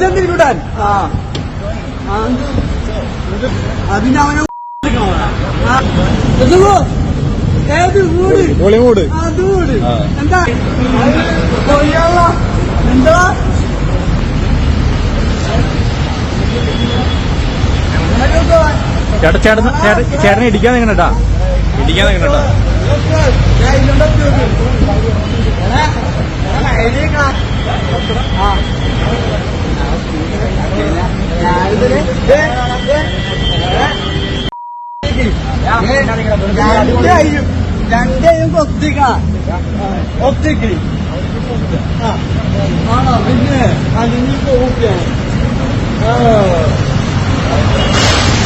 ഞങ്ങളടിച്ചെന്തിരിക്കൂട്ടാൻ അതിന് അവനെ ഏത് കൂട് അത് കൂട് എന്താ എന്താ ചേട്ടനെ ഇടിക്കാൻ നിങ്ങട്ടാ രണ്ടേയും ഒത്തിക്ക് ആണോ പിന്നെ അതിന് പോവുകയാണ്.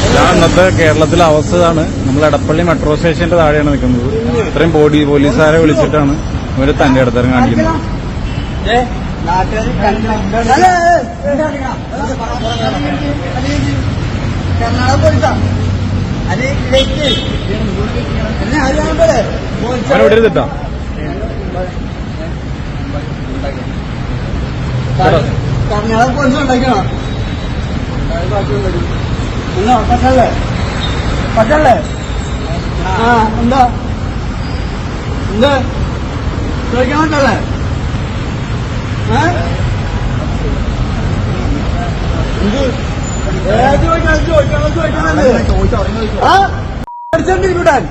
ഇതാണ് ഇന്നത്തെ കേരളത്തിലെ അവസ്ഥ. ഇതാണ് നമ്മൾ എടപ്പള്ളി മെട്രോ സ്റ്റേഷന്റെ താഴെയാണ് നിൽക്കുന്നത്. ഇത്രയും പോലീസുകാരെ വിളിച്ചിട്ടാണ് ഇവര് തന്റെ ഇടത്തരം കാണിക്കുന്നത്. അങ്ങനെ വിടരുതിട്ടാ. കർണാടക പോലീസ് ഉണ്ടാക്കണം. പറ്റല്ലേ എന്താ ചോദിക്കാൻ പറ്റല്ലേ? ചോദിക്കാണ്ടിരിക്കൂട്ടാൻ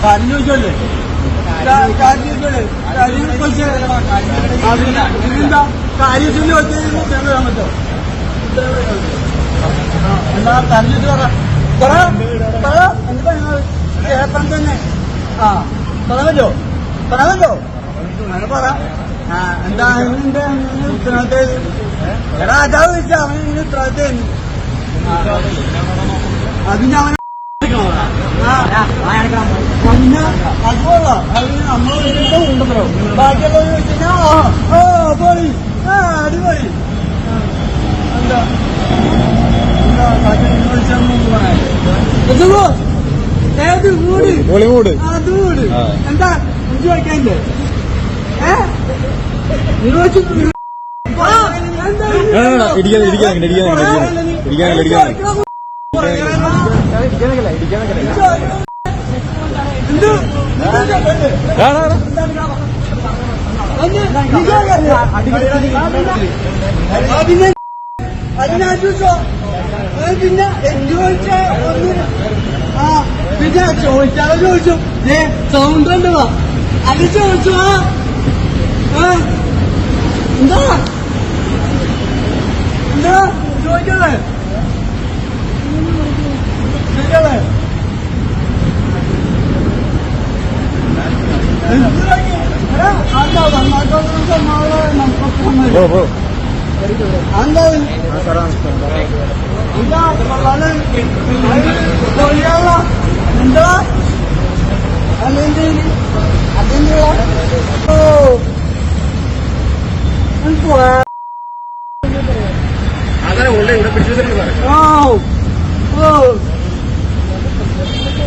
കാര്യം ചോദിച്ചല്ലേ? എന്താ കാര്യത്തിൽ വരാൻ പറ്റോ? എന്താ കരഞ്ഞിട്ട് കേൾക്കാൻ തന്നെ പറയാൻ പറ്റോ അങ്ങനെ പറ. എന്താ ഉത്തരവാദിത്തം? എടാ അതാ ചോദിച്ച അവൻ ഉത്തരവാദിത്തം. അതിന് അവൻ അതുപോലെ നമ്മളെ ഉണ്ടല്ലോ. ബാക്കിയുള്ളത് വെച്ച് കഴിഞ്ഞാൽ പോളി അടിപൊളി. എന്താ ഏത് കൂട് അത് കൂട് എന്താ എനിക്ക് വയ്ക്കാനില്ലേ? പിന്നെ ചോദിച്ച പിന്നെ ചോദിച്ചാലോ ചോദിച്ചു സൗണ്ട് കണ്ടുവാ അത് ചോദിച്ചു. എന്താ എന്താ ചോദിക്കല്ലേ? എന്താ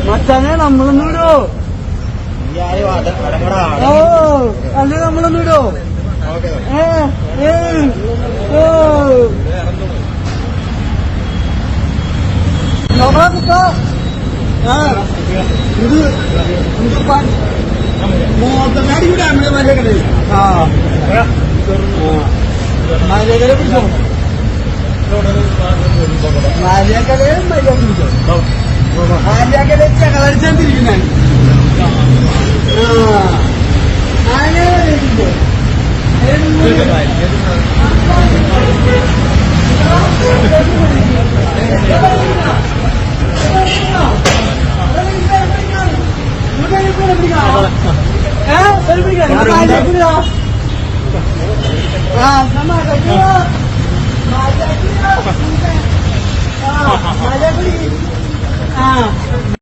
മച്ചാനെ നമ്മളൊന്നും വിടോ? അല്ലെ നമ്മളൊന്നും വിടോ? ഇത് മോത്തനാടി കൂടെ നമ്മുടെ മലയാളി മലയാളെ പിടിച്ചോ. മലയാളയും മര്യാദ പിടിച്ചോ. മലയാളെ ഞങ്ങളടിച്ചോണ്ടിരിക്കുന്നേ